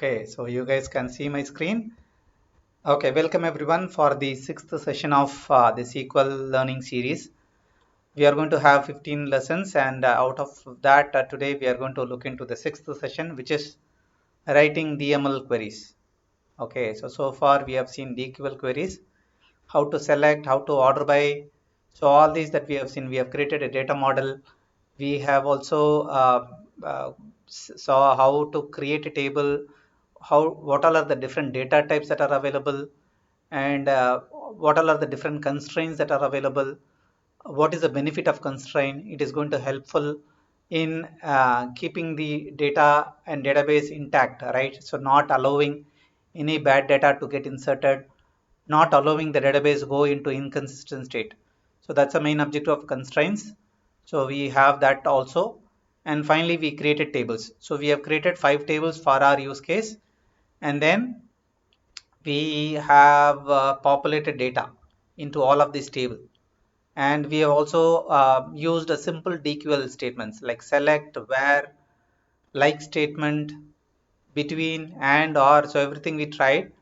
Okay, so you guys can see my screen. Okay, welcome everyone for the sixth session of the SQL learning series. We are going to have 15 lessons, and out of that, today we are going to look into the sixth session, which is writing DML queries. Okay, so far we have seen DQL queries, how to select, how to order by. So all these that we have seen, we have created a data model. We have also saw how to create a table, what all are the different data types that are available, and what all are the different constraints that are available. What is the benefit of constraint? It is going to helpful in keeping the data and database intact, right? So not allowing any bad data to get inserted, not allowing the database go into inconsistent state. So that's the main objective of constraints. So we have that also. And finally, we created tables. So we have created 5 tables for our use case. And then we have populated data into all of these tables. And we have also used a simple DQL statements like select, where, like statement, between, and, or. So everything we tried.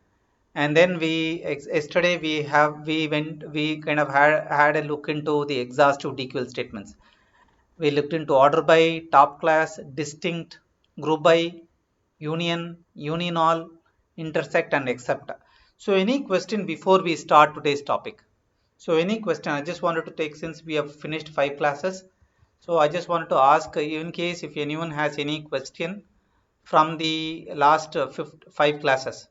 And then yesterday we kind of had a look into the exhaustive DQL statements. We looked into order by, top class, distinct, group by, union all, intersect, and except. So any question before we start today's topic? So any question, I just wanted to take, since we have finished 5 classes. So I just wanted to ask, in case if anyone has any question from the last 5 classes.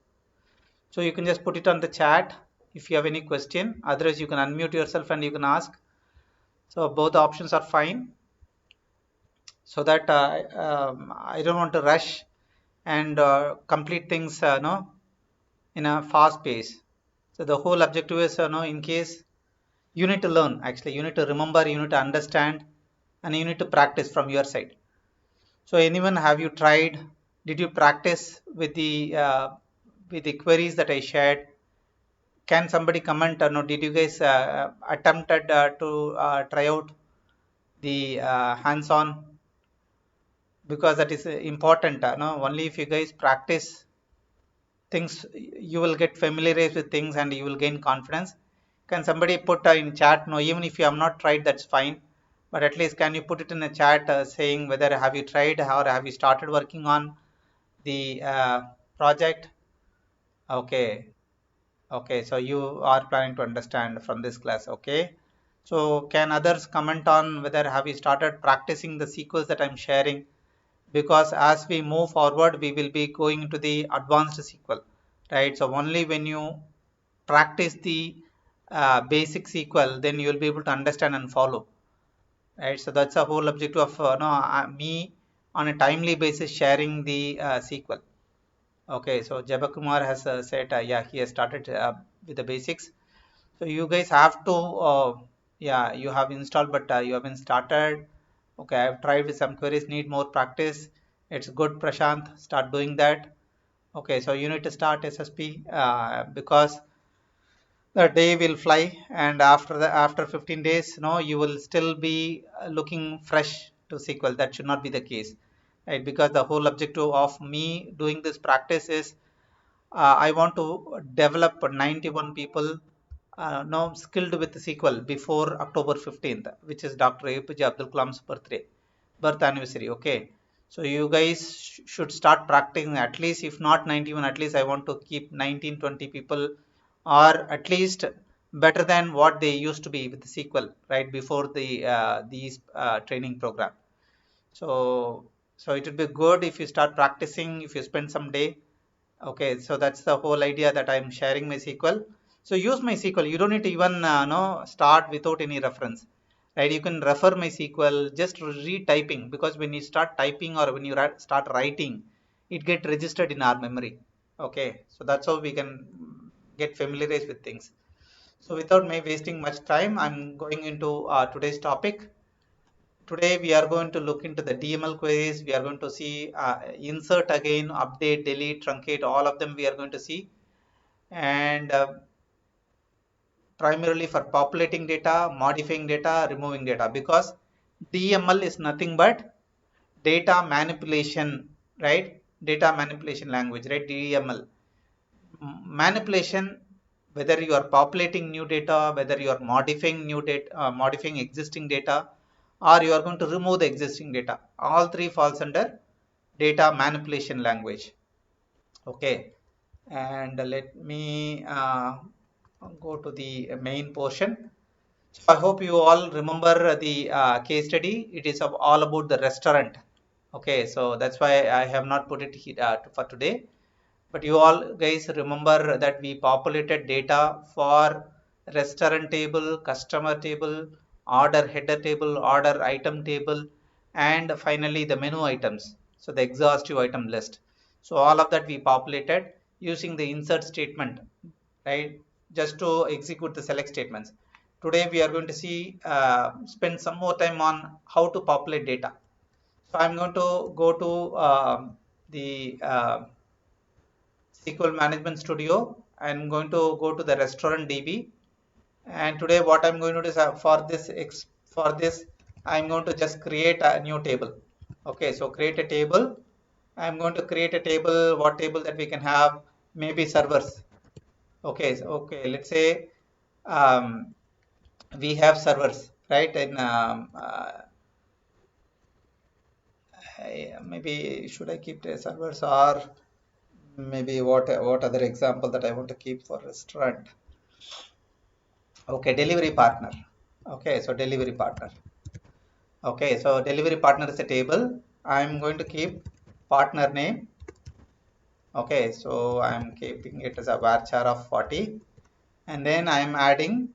So you can just put it on the chat if you have any question. Otherwise, you can unmute yourself and you can ask. So both options are fine. So that I don't want to rush and complete things in a fast pace. So the whole objective is in case you need to learn, actually you need to remember, you need to understand, and you need to practice from your side. So anyone, have you tried, did you practice with the queries that I shared? Can somebody comment, no, did you guys attempted to try out the hands-on? Because that is important. No, only if you guys practice things, you will get familiarized with things and you will gain confidence. Can somebody put in chat? No, even if you have not tried, that's fine. But at least can you put it in a chat saying whether have you tried or have you started working on the project? Okay. Okay, so you are planning to understand from this class. Okay, so can others comment on whether have you started practicing the sequels that I'm sharing? Because as we move forward, we will be going into the advanced SQL, right? So only when you practice the basic SQL, then you will be able to understand and follow, right? So that's the whole objective of me on a timely basis sharing the SQL. Okay, so Jabakumar has said, yeah, he has started with the basics. So you guys have to, yeah, you have installed, but you haven't started. Okay, I've tried with some queries, need more practice. It's good, Prashant, start doing that. Okay, so you need to start SSP because the day will fly, and after 15 days, you will still be looking fresh to SQL. That should not be the case, right? Because the whole objective of me doing this practice is I want to develop 91 people now skilled with SQL before October 15th, which is Dr. APJ Abdul Kalam's birth anniversary. Okay, so you guys should start practicing at least, if not 91, at least I want to keep 19-20 people, or at least better than what they used to be with the SQL right before the these training program. So it would be good if you start practicing, if you spend some day. Okay, so that's the whole idea that I'm sharing my SQL. So use my SQL. You don't need to even no start without any reference, right? You can refer my SQL, just retyping, because when you start typing or when you start writing, it get registered in our memory. Okay, so that's how we can get familiarized with things. So without me wasting much time, I'm going into today's topic. Today we are going to look into the DML queries. We are going to see insert again, update, delete, truncate, all of them we are going to see. And primarily for populating data, modifying data, removing data, because DML is nothing but data manipulation, right? data manipulation language, right? DML. Manipulation, whether you are populating new data, whether you are modifying new data, modifying existing data, or you are going to remove the existing data. All three falls under data manipulation language. Okay, and let me go to the main portion. So I hope you all remember the case study. It is all about the restaurant. Okay, so that's why I have not put it here, for today. But you all guys remember that we populated data for restaurant table, customer table, order header table, order item table, and finally the menu items. So the exhaustive item list. So all of that we populated using the insert statement, right? Just to execute the select statements. Today we are going to see, spend some more time on how to populate data. So I'm going to go to the SQL Management Studio. I'm going to go to the restaurant DB, and today what I'm going to do is, for this I'm going to just create a new table. Okay, so create a table. I'm going to create a table. What table that we can have? Maybe servers. Okay, so, okay. Let's say we have servers, right? And maybe should I keep the servers, or maybe what other example that I want to keep for restaurant? Okay, delivery partner. Okay, so delivery partner. Okay, so delivery partner is a table. I'm going to keep partner name. Okay, so I'm keeping it as a varchar of 40, and then I'm adding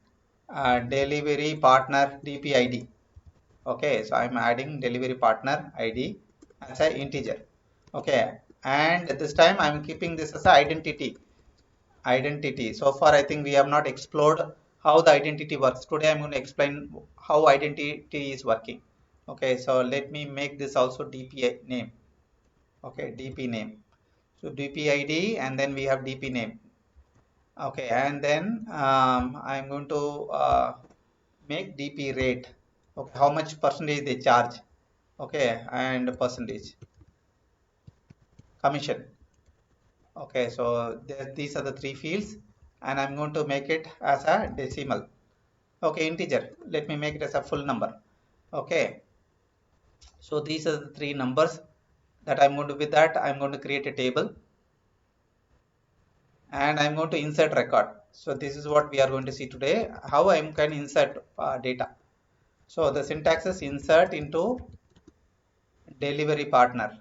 delivery partner DPID. Okay, so I'm adding delivery partner ID as an integer. Okay, and this time I'm keeping this as an identity. So far I think we have not explored how the identity works. Today I'm going to explain how identity is working. Okay, so let me make this also DP name. Okay, DP name. So DP ID, and then we have DP name. Okay, and then I'm going to make DP rate. Okay, how much percentage they charge. Okay, and percentage commission. Okay, so these are the three fields, and I'm going to make it as a decimal. Okay, integer. Let me make it as a full number. Okay, so these are the three numbers that I'm going to, with that I'm going to create a table, and I'm going to insert record. So this is what we are going to see today, how I can insert data. So the syntax is insert into delivery partner.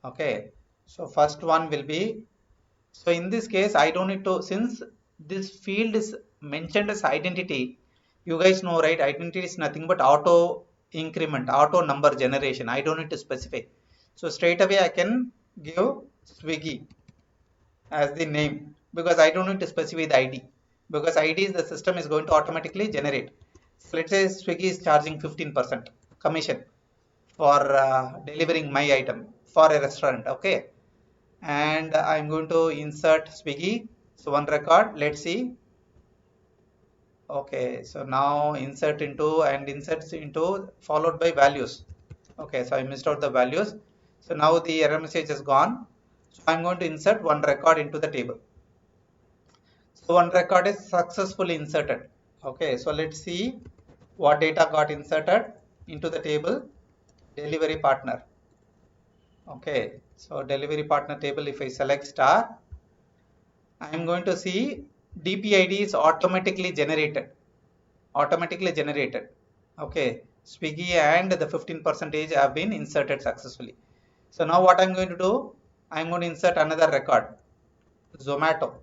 Okay, so first one will be, so in this case I don't need to, since this field is mentioned as identity, you guys know, right? Identity is nothing but auto increment, auto number generation. I don't need to specify. So straight away I can give Swiggy as the name, because I don't need to specify the ID, because ID is the system is going to automatically generate. So let's say Swiggy is charging 15% commission for delivering my item for a restaurant. Okay, and I'm going to insert Swiggy. So one record, let's see. Okay, so now insert into, and inserts into followed by values. Okay, so I missed out the values. So now the error message is gone. So I'm going to insert one record into the table. So one record is successfully inserted. Okay, so let's see what data got inserted into the table. Delivery partner. Okay, so delivery partner table, if I select star, I am going to see DPID is automatically generated. Automatically generated. Okay, Swiggy and the 15% have been inserted successfully. So now what I'm going to do, I'm going to insert another record, Zomato.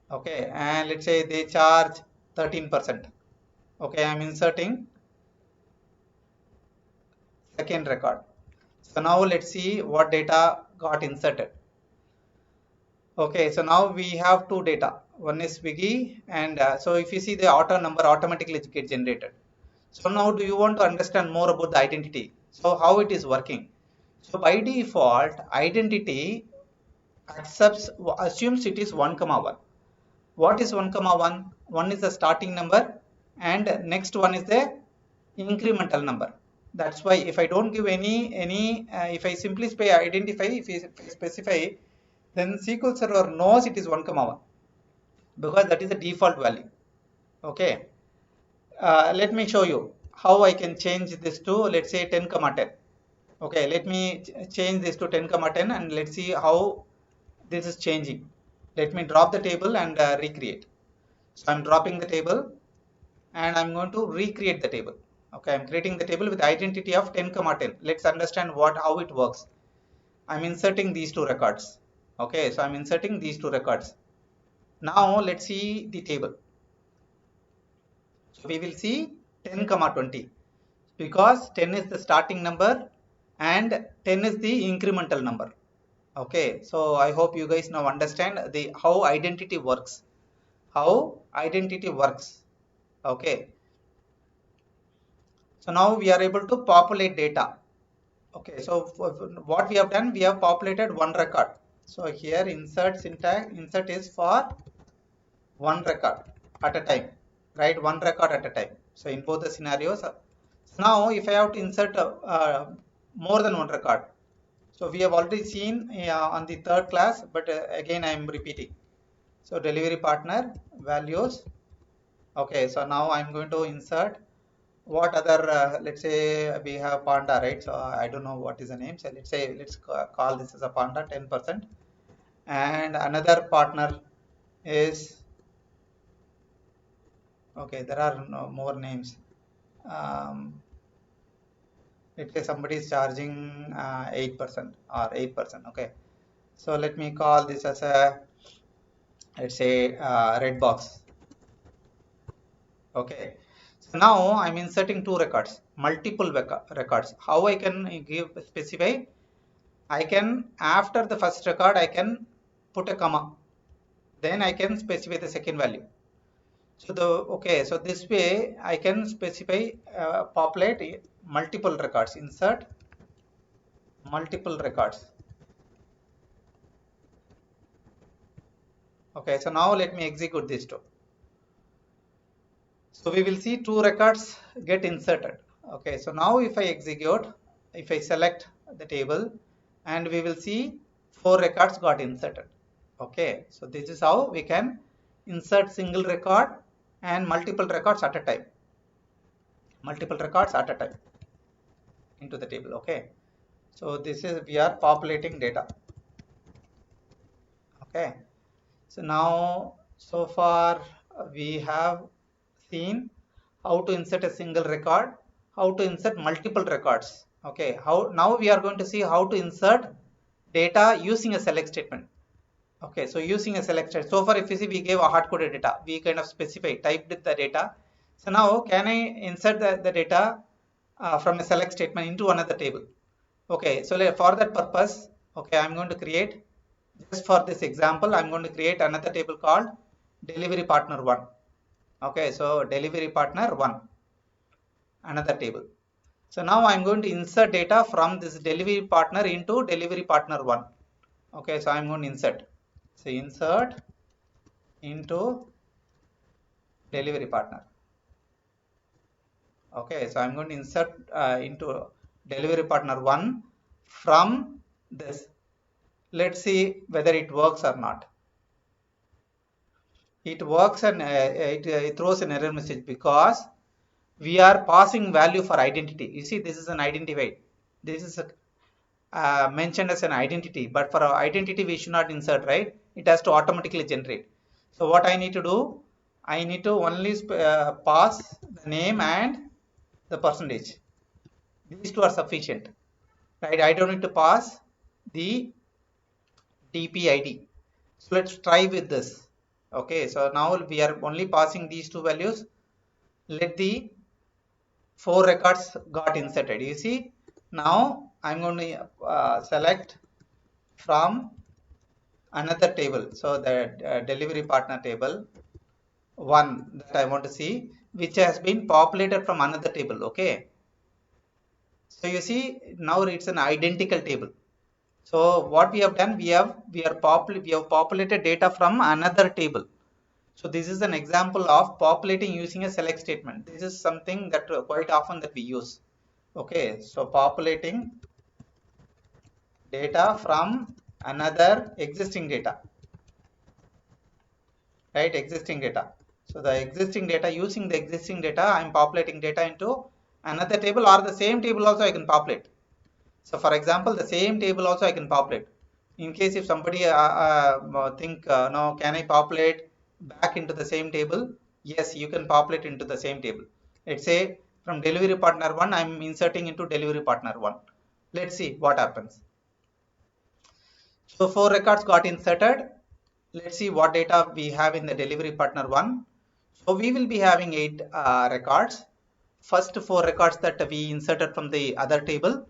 Okay, and let's say they charge 13%. Okay, I'm inserting second record. So now let's see what data got inserted. Okay, so now we have two data. One is Swiggy, and so if you see the auto number automatically get generated. So now do you want to understand more about the identity? So how it is working? So by default, identity accepts, assumes it is 1 comma 1. What is 1 comma 1? 1 is the starting number, and next one is the incremental number. That's why if I don't give if I simply identify, if I specify, then SQL Server knows it is 1 comma 1 because that is the default value. Okay. Let me show you how I can change this to, let's say, 10 comma 10. Okay, let me change this to 10 comma 10 and let's see how this is changing. Let me drop the table and recreate. So I'm dropping the table and I'm going to recreate the table. Okay, I'm creating the table with identity of 10 comma 10. Let's understand how it works. I'm inserting these two records. Okay, so I'm inserting these two records. Now let's see the table. So we will see 10 comma 20 because 10 is the starting number and 10 is the incremental number. Okay, so I hope you guys now understand how identity works. How identity works. Okay, so now we are able to populate data. Okay, so what we have done, we have populated one record. So here insert syntax, insert is for one record at a time, right? One record at a time. So in both the scenarios, now if I have to insert more than one record, so we have already seen on the third class, but again I am repeating. So delivery partner values. Okay, so now I'm going to insert what other, let's say we have panda, right? So I don't know what is the name. So let's call this as a panda 10%. And another partner is, okay, there are no more names. Let's say somebody is charging 8% or 8%. Okay, so let me call this as a, let's say, red box. Okay, so now I'm inserting two records, multiple records. How I can specify? I can, after the first record, I can put a comma. Then I can specify the second value. So so this way I can specify, populate multiple records, insert multiple records. Okay, so now let me execute this too. So we will see two records get inserted. Okay, so now if I execute, if I select the table, and we will see four records got inserted. Okay, so this is how we can insert single record and multiple records at a time. Multiple records at a time into the table. Okay, so this is, we are populating data. Okay, so now so far we have seen how to insert a single record, how to insert multiple records. Okay, how now we are going to see how to insert data using a select statement. Okay, so using a select statement. So far if you see, we gave a hard coded data, we kind of specify, typed the data. So now can I insert the data from a select statement into another table? Okay, so for that purpose, okay, I'm going to create, just for this example, I'm going to create another table called delivery partner 1. Okay, so delivery partner 1, another table. So now I'm going to insert data from this delivery partner into delivery partner 1. Okay, so I'm going to insert. So insert into delivery partner. Okay, so I'm going to insert into delivery partner 1 from this. Let's see whether it works or not. It works and it throws an error message because we are passing value for identity. You see, this is an identified. This is mentioned as an identity, but for our identity we should not insert, right? It has to automatically generate. So what I need to do, I need to only pass the name and the percentage. These two are sufficient, right? I don't need to pass the TPID. So let's try with this. Okay, so now we are only passing these two values. Let the four records got inserted. You see, now I'm going to select from another table. So the delivery partner table 1 that I want to see, which has been populated from another table. Okay, so you see now it's an identical table. So what we have done, we have populated data from another table. So this is an example of populating using a select statement. This is something that quite often that we use. Okay, so populating data from another existing data, right? Existing data. So the existing data, using the existing data, I'm populating data into another table, or the same table also I can populate. So for example, the same table also I can populate. In case if somebody think, no, can I populate back into the same table? Yes, you can populate into the same table. Let's say from delivery partner 1, I'm inserting into delivery partner 1. Let's see what happens. So 4 records got inserted. Let's see what data we have in the delivery partner 1. So we will be having 8 records. First 4 records that we inserted from the other table,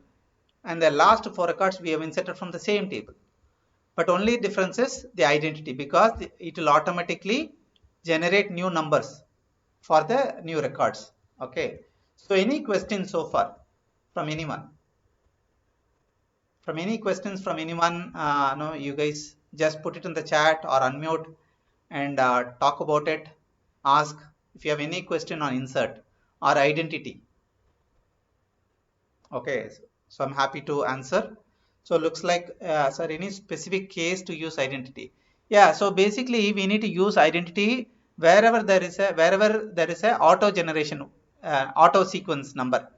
and the last 4 records we have inserted from the same table. But only difference is the identity, because it will automatically generate new numbers for the new records. Okay. So any questions so far from anyone? From any questions from anyone? No, you guys just put it in the chat or unmute and talk about it. Ask if you have any question on insert or identity. Okay, so I'm happy to answer. So looks like, sir, any specific case to use identity? Yeah, so basically we need to use identity wherever there is a auto generation, auto sequence number,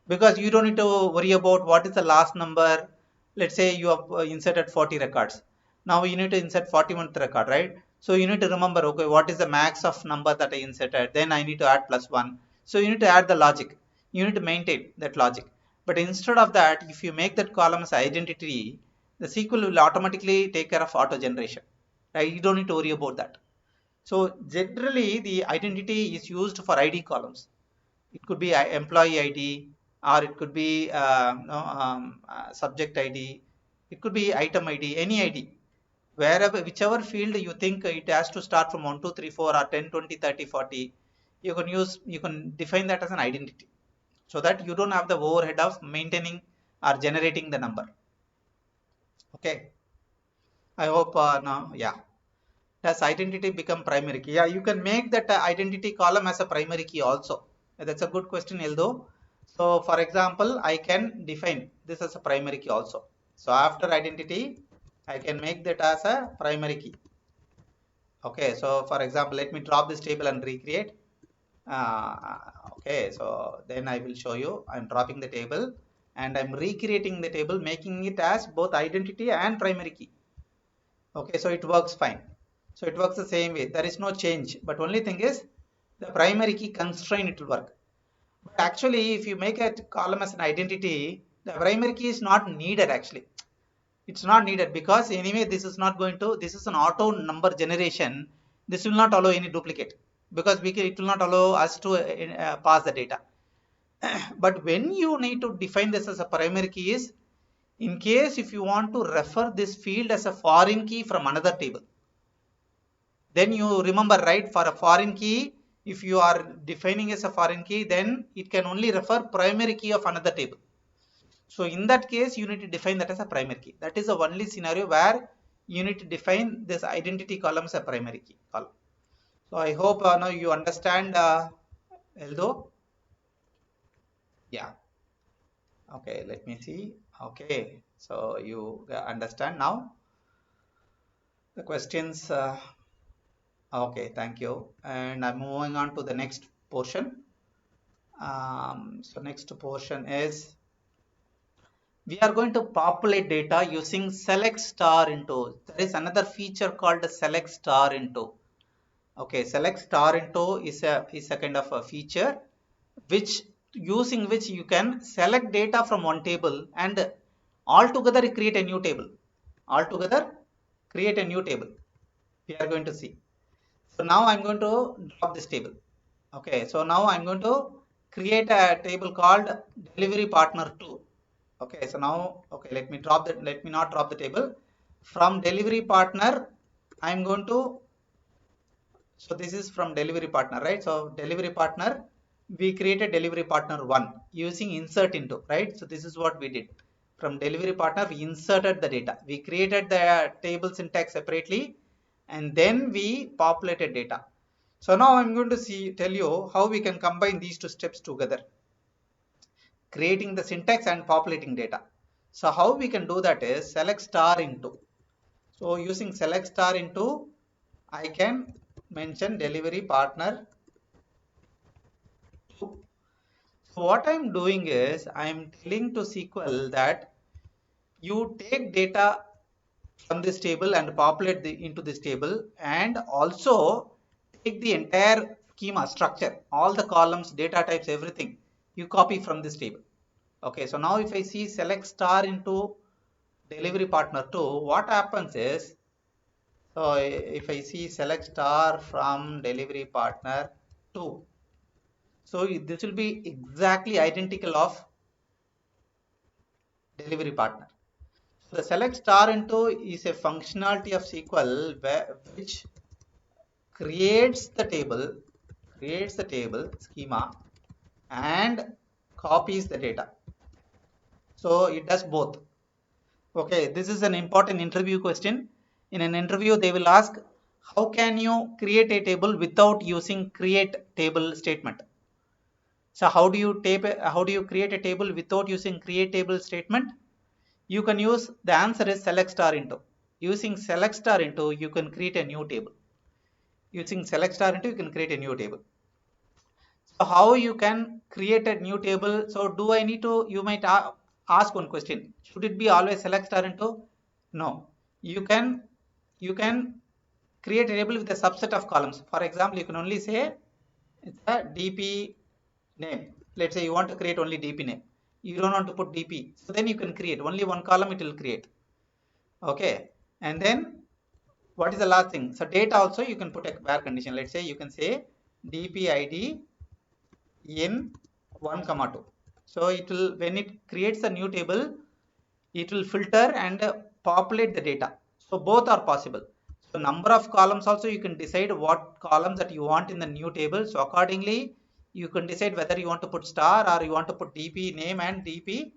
because you don't need to worry about what is the last number. Let's say you have inserted 40 records. Now you need to insert 41st record, right? So you need to remember, okay, what is the max of number that I inserted? Then I need to add +1. So you need to add the logic. You need to maintain that logic. But instead of that, if you make that column as identity, the SQL will automatically take care of auto generation. Right? You don't need to worry about that. So generally, the identity is used for ID columns. It could be employee ID, or it could be no, subject ID. It could be item ID, any ID. Wherever, whichever field you think it has to start from 1, 2, 3, 4, or 10, 20, 30, 40, you can define that as an identity, so that you don't have the overhead of maintaining or generating the number. Okay, I hope now, yeah. Does identity become primary key? Yeah, you can make that identity column as a primary key also. That's a good question, Eldo. So for example, I can define this as a primary key also. So after identity, I can make that as a primary key. Okay, so for example, let me drop this table and recreate. Okay, so then I will show you. I'm dropping the table and I'm recreating the table, making it as both identity and primary key. Okay, so it works fine. So it works the same way. There is no change, but only thing is the primary key constraint it will work. But actually, if you make a column as an identity, the primary key is not needed actually. It's not needed, because anyway this is not going to, this is an auto number generation. This will not allow any duplicate, because it will not allow us to pass the data. But when you need to define this as a primary key is, in case if you want to refer this field as a foreign key from another table, then you remember, right, for a foreign key, if you are defining as a foreign key, then it can only refer primary key of another table. So in that case, you need to define that as a primary key. That is the only scenario where you need to define this identity column as a primary key column. So I hope now you understand, Eldo. Yeah. Okay, let me see. Okay, so you understand now the questions. Okay, thank you. And I'm moving on to the next portion. So next portion is, we are going to populate data using select star into. There is another feature called select star into. Okay, select star into is a kind of a feature which, using which you can select data from one table and altogether create a new table. Altogether create a new table. We are going to see. So now I'm going to drop this table. Okay, so now I'm going to create a table called delivery partner 2. Okay, so now, okay, let me not drop the table. From delivery partner, I'm going to, so this is from delivery partner, right? So delivery partner, we created delivery partner 1 using insert into, right? So this is what we did. From delivery partner, we inserted the data. We created the table syntax separately, and then we populated data. So now I'm going to tell you how we can combine these two steps together. creating the syntax and populating data. So how we can do that is select star into. So using select star into, I can mention delivery partner 2. So what I'm doing is I'm telling to SQL that you take data from this table and populate into this table, and also take the entire schema structure, all the columns, data types, everything you copy from this table. Okay, so now if I see select star into delivery partner 2, what happens is, so if I see select star from delivery partner 2, so this will be exactly identical of delivery partner. So the select star into is a functionality of SQL which creates the table schema and copies the data. So it does both. Okay, this is an important interview question. In an interview, they will ask, how can you create a table without using create table statement? So how do you create a table without using create table statement? You can use, the answer is select star into. Using select star into, you can create a new table. Using select star into, you can create a new table. So how you can create a new table? So do I need to, you might ask one question. Should it be always select star into? No. You can create a table with a subset of columns. For example, you can only say it's a DP name. Let's say you want to create only DP name. You don't want to put DP. So then you can create only one column, it will create. Okay. And then what is the last thing? So data also you can put a where condition. Let's say you can say DPID in 1 comma 2. So it will, when it creates a new table, it will filter and populate the data. So both are possible. So number of columns also you can decide what columns that you want in the new table. So accordingly you can decide whether you want to put star or you want to put DP name and DP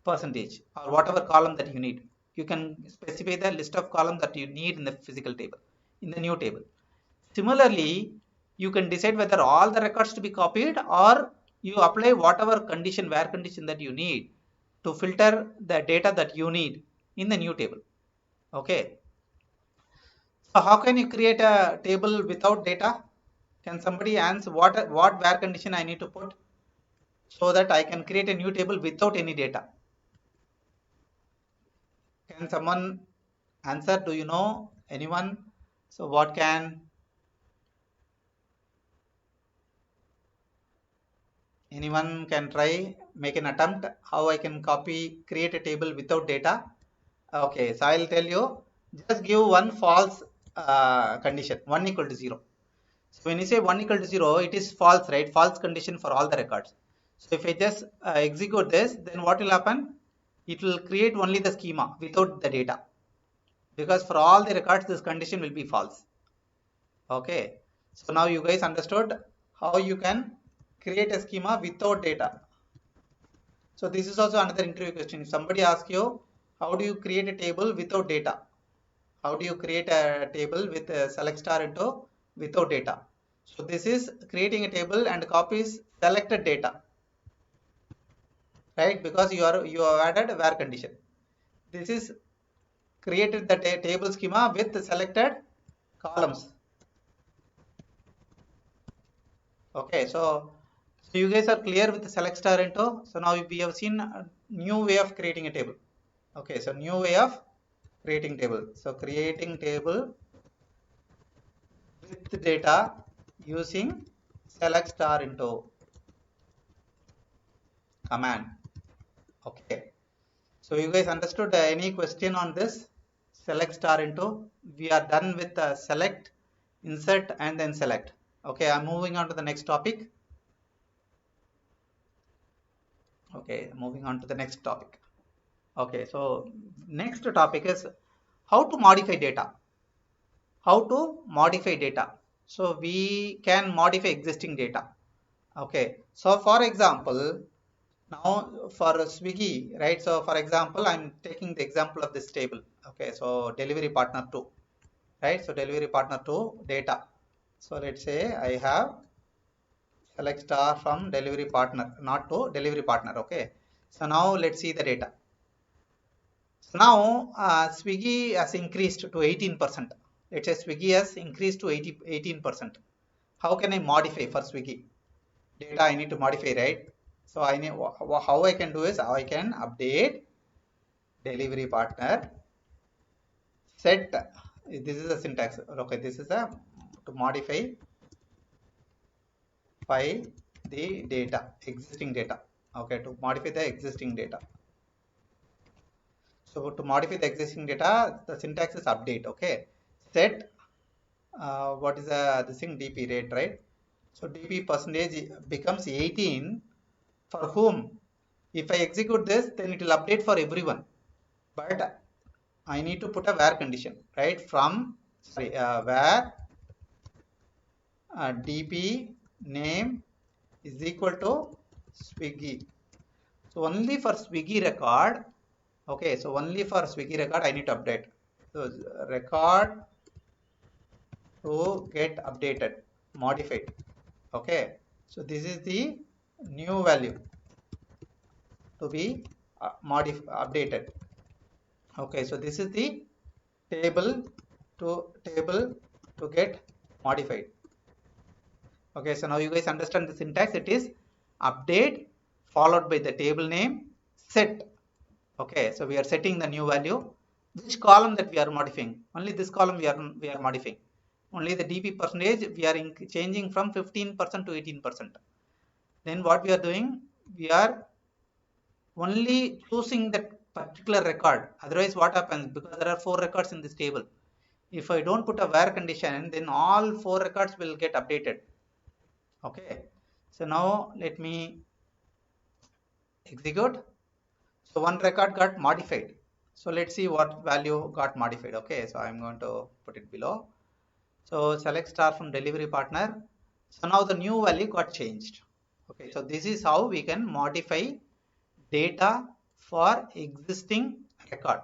percentage or whatever column that you need. You can specify the list of columns that you need in the physical table, in the new table. Similarly, you can decide whether all the records to be copied or you apply whatever condition, where condition that you need to filter the data that you need in the new table. Okay. So how can you create a table without data? Can somebody answer what where condition I need to put so that I can create a new table without any data? Can someone answer? Do you know anyone? So what can anyone can try, make an attempt how I can create a table without data? Okay, so I'll tell you, just give one false condition, 1 equal to 0. So when you say 1 equal to 0, it is false, right? False condition for all the records. So if I just execute this, then what will happen? It will create only the schema without the data. Because for all the records, this condition will be false. Okay. So now you guys understood how you can create a schema without data. So this is also another interview question. If somebody asks you, how do you create a table without data? How do you create a table with a select star into without data? So this is creating a table and copies selected data, right? Because you have added where condition. This is created the table schema with the selected columns. Okay, so you guys are clear with the select star into. So now we have seen a new way of creating a table. Okay, so new way of creating table. So creating table with data using select star into command. Okay, so you guys understood any question on this select star into? We are done with select, insert and then select. Okay, I'm moving on to the next topic. Okay, moving on to the next topic. Okay, so next topic is how to modify data. How to modify data. So we can modify existing data. Okay, so for example, now for Swiggy, right? So for example, I'm taking the example of this table. Okay, so delivery partner 2, right? So delivery partner 2 data. So let's say I have select star from delivery partner, not to delivery partner. Okay. So now let's see the data. So now Swiggy has increased to 18%. Let's say Swiggy has increased to 18%. How can I modify for Swiggy? Data I need to modify, right? So I need, how I can do is I can update delivery partner set. This is the syntax. Okay, this is a to modify the data, existing data. Okay, to modify the existing data. So to modify the existing data, the syntax is update. Okay, set what is the thing DP rate, right? So DP percentage becomes 18 for whom? If I execute this, then it will update for everyone. But I need to put a where condition, right? From sorry, where DP name is equal to Swiggy. So only for Swiggy record, okay. So only for Swiggy record, I need to update. So record to get updated, modified. Okay. So this is the new value to be updated. Okay. So this is the table to get modified. Okay, so now you guys understand the syntax. It is update followed by the table name set. Okay, so we are setting the new value. Which column that we are modifying? Only this column we are modifying. Only the DP percentage we are changing from 15% to 18%. Then what we are doing? We are only choosing that particular record. Otherwise, what happens? Because there are 4 records in this table. If I don't put a where condition, then all 4 records will get updated. Okay, so now let me execute. So one record got modified. So let's see what value got modified. Okay, so I'm going to put it below. So select star from delivery partner. So now the new value got changed. Okay, so this is how we can modify data for existing record.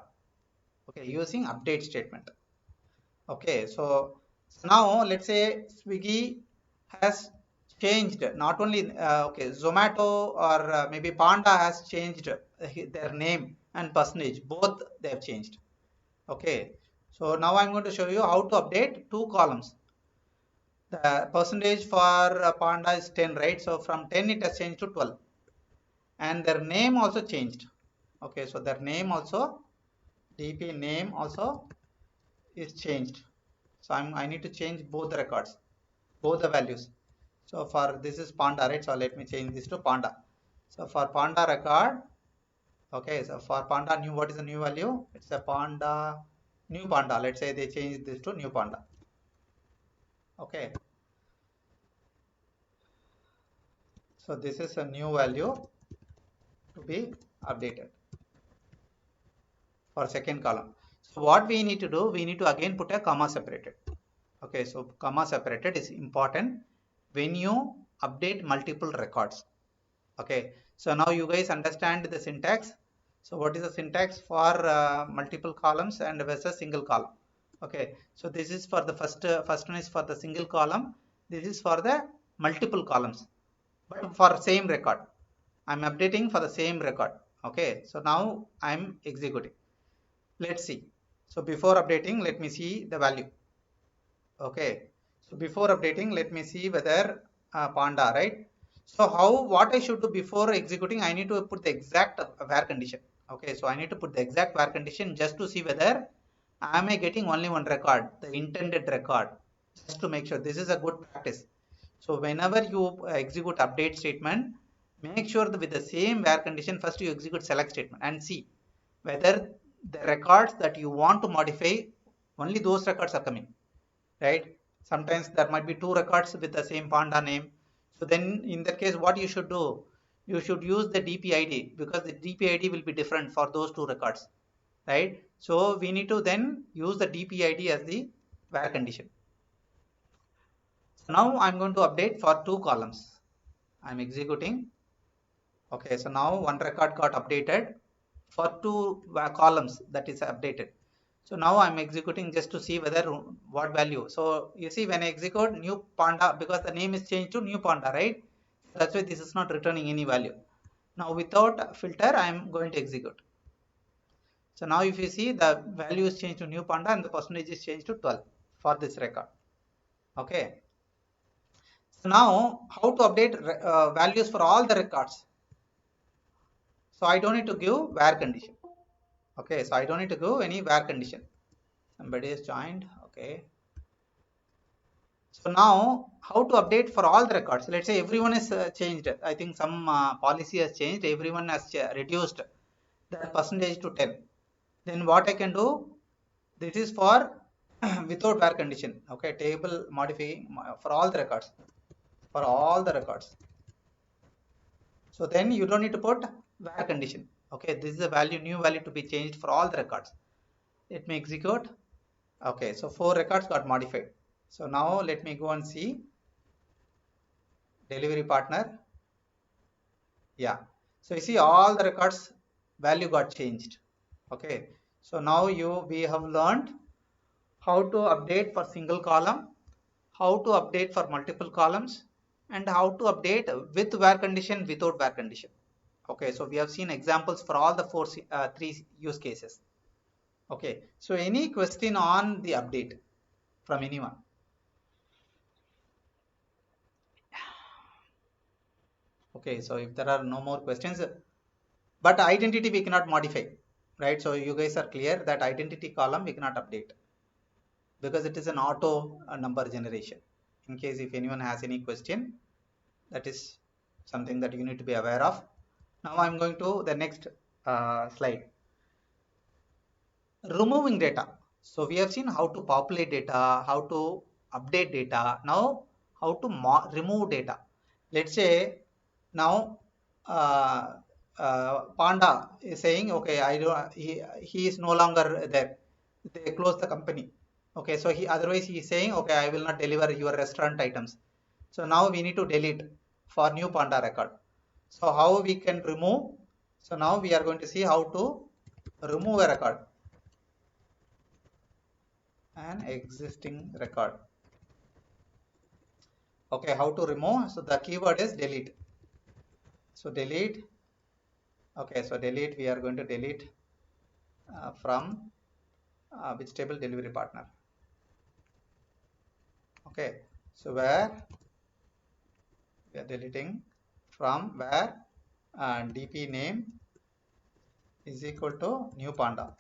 Okay, using update statement. Okay, so now let's say Swiggy has changed not only okay, Zomato or maybe Panda has changed their name and percentage, both they have changed. Okay, so now I'm going to show you how to update 2 columns. The percentage for Panda is 10, right? So from 10 it has changed to 12, and their name also changed. Okay, so their name also, DP name also is changed. So I need to change both the records, both the values. So for this is Panda, right? So let me change this to Panda. So for Panda record, okay. So for Panda new, what is the new value? It's a Panda, new Panda. Let's say they change this to new Panda. Okay. So this is a new value to be updated for second column. So what we need to do, we need to again put a comma separated. Okay, so comma separated is important when you update multiple records. Okay, so now you guys understand the syntax. So what is the syntax for multiple columns and versus single column? Okay, so this is for the first one is for the single column. This is for the multiple columns, but for same record. I'm updating for the same record. Okay, so now I'm executing. Let's see. So before updating, let me see the value. Okay, so before updating, let me see whether Panda, right? So what I should do before executing, I need to put the exact where condition. Okay, so I need to put the exact where condition just to see whether am I getting only one record, the intended record, just to make sure. This is a good practice. So whenever you execute update statement, make sure that with the same where condition, first you execute select statement and see whether the records that you want to modify, only those records are coming, right? Sometimes there might be 2 records with the same Panda name. So then in that case, what you should do, you should use the DPID, because the DPID will be different for those 2 records, right? So we need to then use the DPID as the where condition. So now I'm going to update for 2 columns. I'm executing. Okay, so now one record got updated for 2 columns, that is updated. So now I'm executing just to see whether what value. So you see when I execute new Panda, because the name is changed to new Panda, right? That's why this is not returning any value. Now without filter, I am going to execute. So now if you see, the value is changed to new panda and the percentage is changed to 12 for this record. Okay. So now how to update values for all the records? So I don't need to give where condition. Okay. So I don't need to give any where condition. Somebody has joined. Okay. So now how to update for all the records? Let's say everyone is changed. I think some policy has changed. Everyone has reduced that percentage to 10. Then what I can do? This is for without where condition. Okay, table modifying for all the records. For all the records. So then you don't need to put where condition. Okay, this is a value, new value to be changed for all the records. Let me execute. Okay, so 4 records got modified. So now let me go and see delivery partner. Yeah, so you see all the records value got changed. Okay, so now we have learned how to update for single column, how to update for multiple columns, and how to update with where condition, without where condition. Okay, so we have seen examples for all the three use cases. Okay, so any question on the update from anyone? Okay, so if there are no more questions, but identity we cannot modify, right? So you guys are clear that identity column we cannot update because it is an auto number generation. In case if anyone has any question, that is something that you need to be aware of. Now I'm going to the next slide. Removing data. So we have seen how to populate data, how to update data. Now how to remove data. Let's say now Panda is saying, okay, I don't. He is no longer there. They close the company. Okay, so otherwise he is saying, okay, I will not deliver your restaurant items. So now we need to delete for new Panda record. So how we can remove? So now we are going to see how to remove a record, an existing record. Okay, how to remove? So the keyword is delete. So delete. Okay, so delete. We are going to delete from which table? Delivery partner. Okay, so where we are deleting from where dp name is equal to new panda,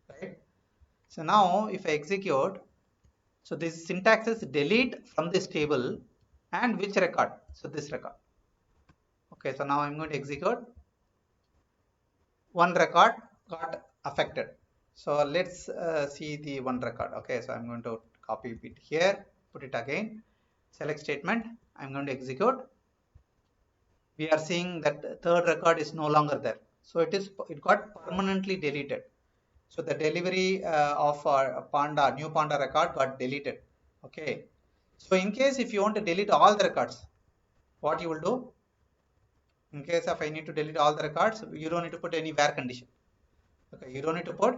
right? So now if I execute, so this syntax is delete from this table and which record? So this record. Okay, so now I'm going to execute. One record got affected. So let's see the one record. Okay, so I'm going to copy it here, put it again, select statement. I'm going to execute. We are seeing that third record is no longer there. So it got permanently deleted. So the delivery of new Panda record got deleted. Okay. So in case if you want to delete all the records, what you will do? In case if I need to delete all the records, you don't need to put any where condition. Okay, you don't need to put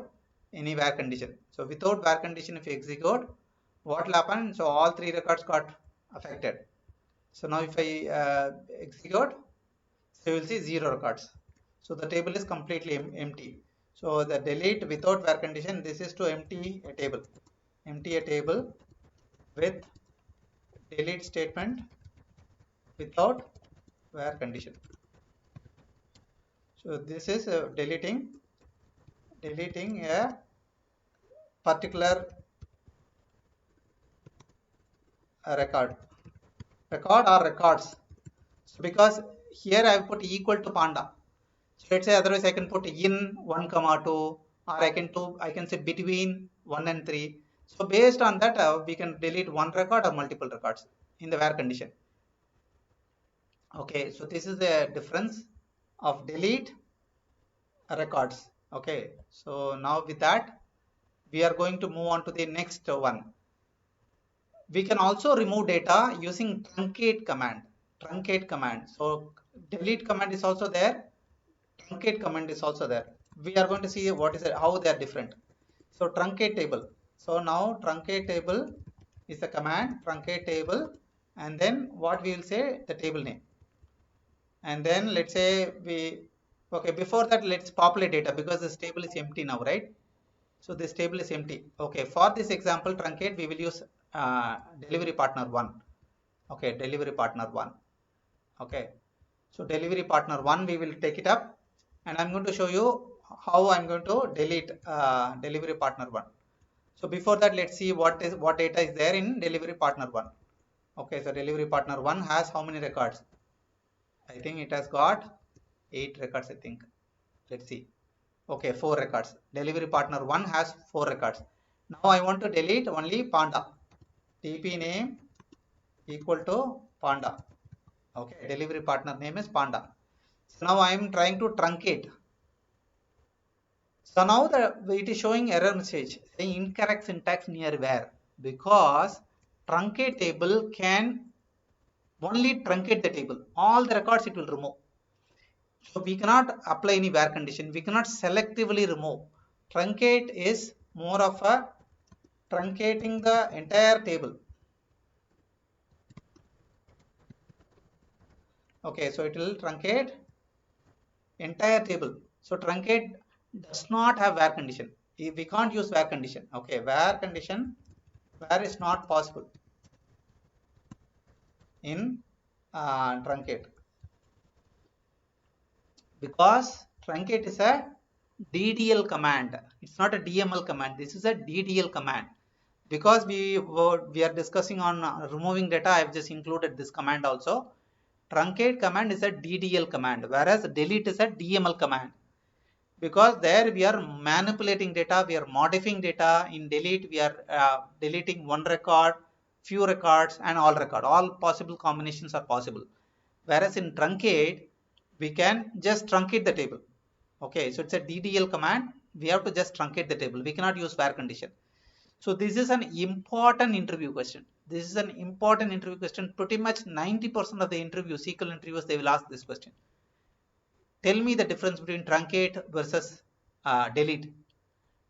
any where condition. So without where condition, if you execute, what will happen? So all 3 records got affected. So now if I execute, so you will see 0 records. So the table is completely empty. So the delete without where condition, this is to empty a table. Empty a table with delete statement without where condition. So this is deleting a particular record or records. So because here I have put equal to Panda. So let's say otherwise I can put in 1, 2, or I can say between 1 and 3. So based on that we can delete one record or multiple records in the where condition. Okay, so this is the difference of delete records. Okay, so now with that we are going to move on to the next one. We can also remove data using truncate command. So delete command is also there, truncate command is also there. We are going to see how they are different. So truncate table. So now truncate table is the command, truncate table, and then what we will say, the table name. And then let's say okay, before that let's populate data because this table is empty now, right? So this table is empty. Okay, for this example truncate we will use delivery partner 1. Okay, delivery partner 1. Okay, so delivery partner 1 we will take it up, and I'm going to show you how I'm going to delete delivery partner 1. So before that, let's see what data is there in delivery partner 1. Okay, so delivery partner 1 has how many records? I think it has got 8 records, I think. Let's see. Okay, 4 records. Delivery partner 1 has 4 records. Now I want to delete only Panda. TP name equal to Panda. Okay, delivery partner name is Panda. So now I am trying to truncate. So now it is showing error message saying incorrect syntax near where, because truncate table can only truncate the table. All the records it will remove. So we cannot apply any where condition. We cannot selectively remove. Truncate is more of a truncating the entire table. Okay, so it will truncate entire table. So truncate does not have where condition. We can't use where condition. Okay, where condition, where is not possible in truncate, because truncate is a DDL command. It's not a DML command. This is a DDL command. Because we are discussing on removing data, I have just included this command also. Truncate command is a DDL command, whereas delete is a DML command. Because there we are manipulating data, we are modifying data. In delete we are deleting one record, few records, and all record. All possible combinations are possible. Whereas in truncate we can just truncate the table. Okay, so it's a DDL command. We have to just truncate the table. We cannot use where condition. So this is an important interview question. This is an important interview question. Pretty much 90% of the interviews, SQL interviews, they will ask this question. Tell me the difference between truncate versus delete.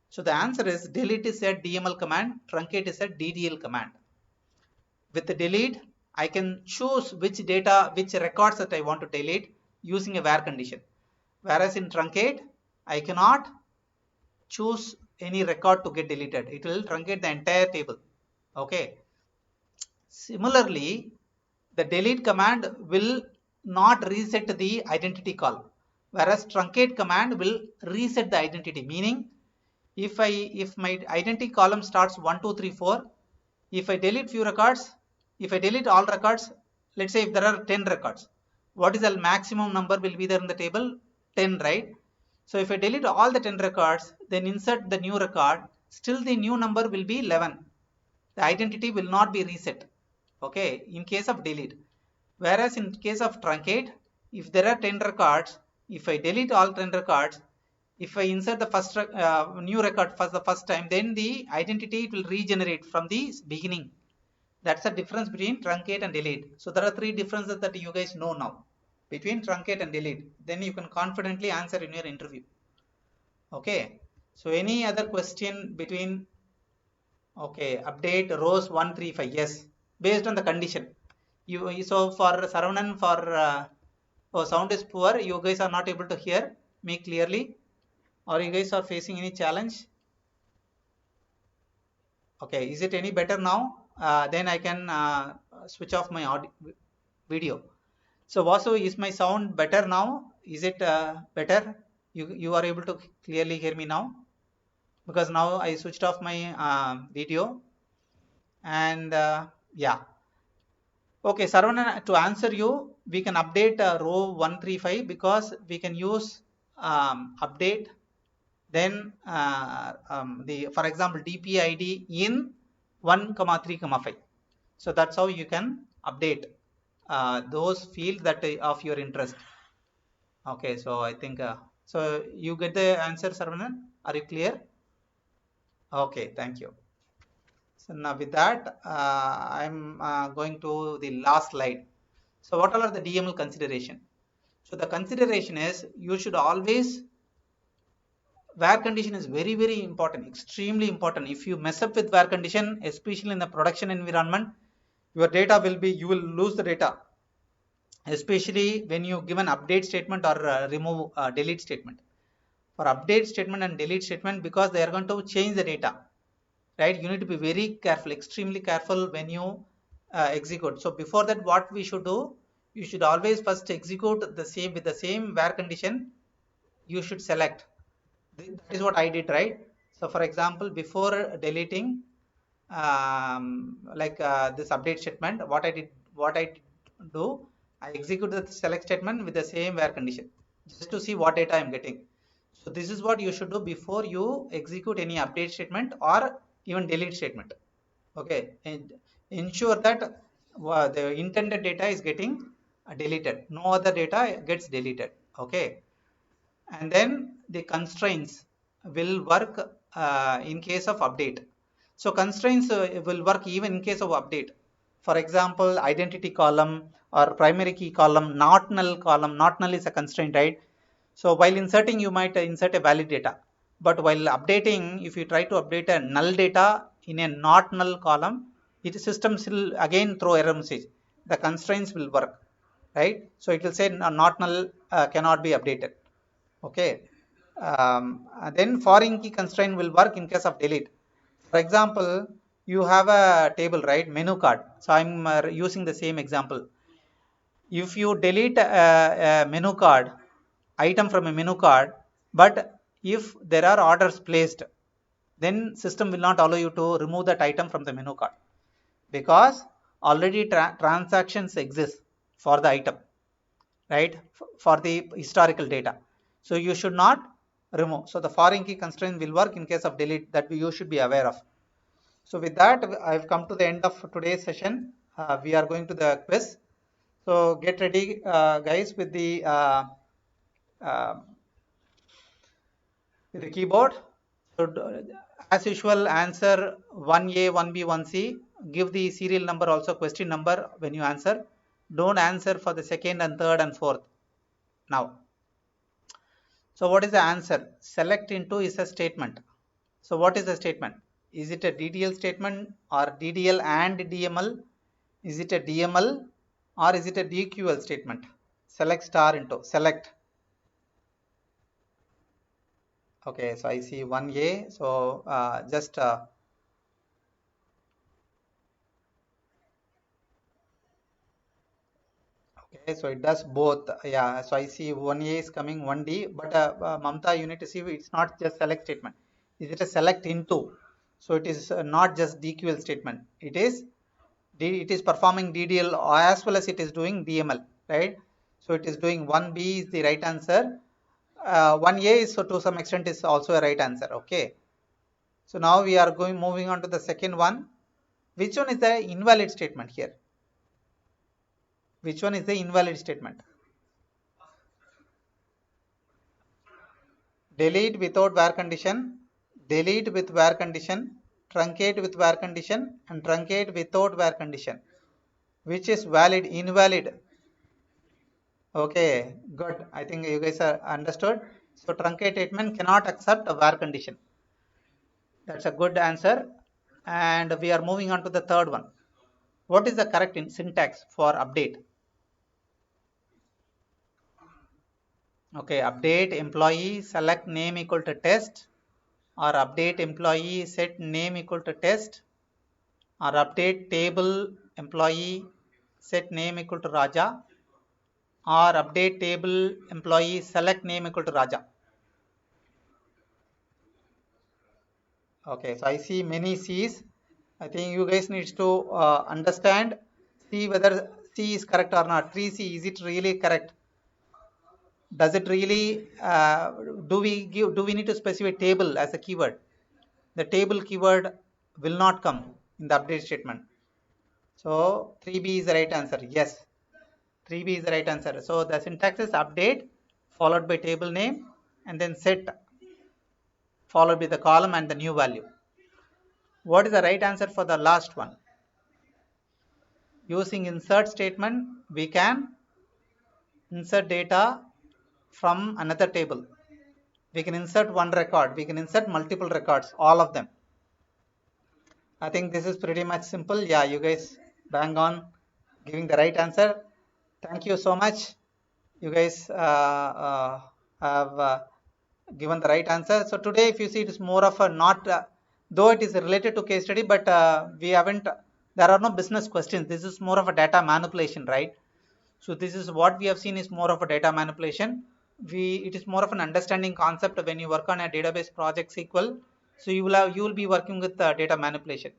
So the answer is delete is a DML command, truncate is a DDL command. With the delete, I can choose which data, which records that I want to delete using a where condition. Whereas in truncate, I cannot choose any record to get deleted. It will truncate the entire table. Okay. Similarly, the delete command will not reset the identity column, whereas truncate command will reset the identity. Meaning, if my identity column starts 1, 2, 3, 4, if I delete few records, if I delete all records, let's say if there are 10 records, what is the maximum number will be there in the table? 10, right? So if I delete all the 10 records, then insert the new record, still the new number will be 11. The identity will not be reset. Okay, in case of delete. Whereas in case of truncate, if there are 10 records, if I delete all 10 records, if I insert the first new record for the first time, then the identity will regenerate from the beginning. That's the difference between truncate and delete. So there are 3 differences that you guys know now between truncate and delete. Then you can confidently answer in your interview. Okay. So any other question between? Okay, update rows 135. Yes, based on the condition. So for Saravanan, for oh, sound is poor. You guys are not able to hear me clearly, or you guys are facing any challenge? Okay, is it any better now? Then I can switch off my audio video. So Vasu, is my sound better now? Is it better? You are able to clearly hear me now? Because now I switched off my video, and yeah. Okay, Saravanan, to answer you, we can update row 135 because we can use update, then for example dpid in 1, 3, 5. So that's how you can update those fields that of your interest. Okay, so I think so you get the answer, Saravanan. Are you clear? Okay, thank you. So now with that, I'm going to the last slide. So what are the DML consideration? So the consideration is you should always, where condition is very, very important, extremely important. If you mess up with where condition, especially in the production environment, your data will be, you will lose the data, especially when you give an update statement or remove delete statement. For update statement and delete statement, because they are going to change the data, right? You need to be very careful, extremely careful when you execute. So before that, what we should do, you should always first execute the same with the same where condition. You should select. That is what I did, right? So for example, before deleting like this update statement, what I do, I execute the select statement with the same where condition just to see what data I'm getting. So this is what you should do before you execute any update statement or even delete statement. Okay, and ensure that the intended data is getting deleted. No other data gets deleted. Okay, and then the constraints will work in case of update. So constraints will work even in case of update. For example, identity column or primary key column, not null column. Not null is a constraint, right? So while inserting, you might insert a valid data, but while updating, if you try to update a null data in a not null column, it systems will again throw error message. The constraints will work, right? So it will say not null cannot be updated. Okay, then foreign key constraint will work in case of delete. For example, you have a table, right? Menu card. So I'm using the same example. If you delete a menu card item from a menu card, but if there are orders placed, then system will not allow you to remove that item from the menu card, because already transactions exist for the item, right? For the historical data. So you should not remove. So the foreign key constraint will work in case of delete, that you should be aware of. So with that, I've come to the end of today's session. We are going to the quiz. So get ready, guys, uh, with the keyboard. So as usual, answer 1A, 1B, 1C. Give the serial number, also question number when you answer. Don't answer for the second and third and fourth. Now, so what is the answer? Select into is a statement. So what is the statement? Is it a DDL statement or DDL and DML? Is it a DML or is it a DQL statement? Select star into select. Okay, so I see 1A. So just okay, so it does both. Yeah, so I see 1A is coming, 1D, but Mamta, you need to see it's not just select statement. Is it a select into? So it is not just DQL statement. It is performing DDL as well as it is doing DML, right? So it is doing 1B is the right answer. 1A is, so to some extent, is also a right answer. Okay. So now we are moving on to the second one. Which one is the invalid statement here? Which one is the invalid statement? Delete without where condition, delete with where condition, truncate with where condition, and truncate without where condition. Which is valid, invalid? Okay, good. I think you guys are understood. So truncate statement cannot accept a where condition. That's a good answer. And we are moving on to the third one. What is the correct syntax for update? Okay, update employee select name equal to test, or update employee set name equal to test, or update table employee set name equal to Raja, or update table employee select name equal to Raja. Okay, so I see many C's. I think you guys needs to understand, see whether C is correct or not. 3C, is it really correct? Does it really, do we need to specify table as a keyword? The table keyword will not come in the update statement. So 3B is the right answer. Yes, 3B is the right answer. So the syntax is update followed by table name and then set followed by the column and the new value. What is the right answer for the last one? Using insert statement, we can insert data from another table. We can insert one record. We can insert multiple records, all of them. I think this is pretty much simple. Yeah, you guys Bang on, giving the right answer. Thank you so much. You guys have given the right answer. So today, if you see, it is more of a not, though it is related to case study, but we haven't, there are no business questions. This is more of a data manipulation, right? So this is what we have seen is more of a data manipulation. It is more of an understanding concept when you work on a database project SQL. So you will be working with data manipulation.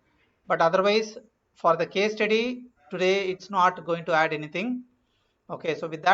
But otherwise, for the case study today, it's not going to add anything. Okay, so with that.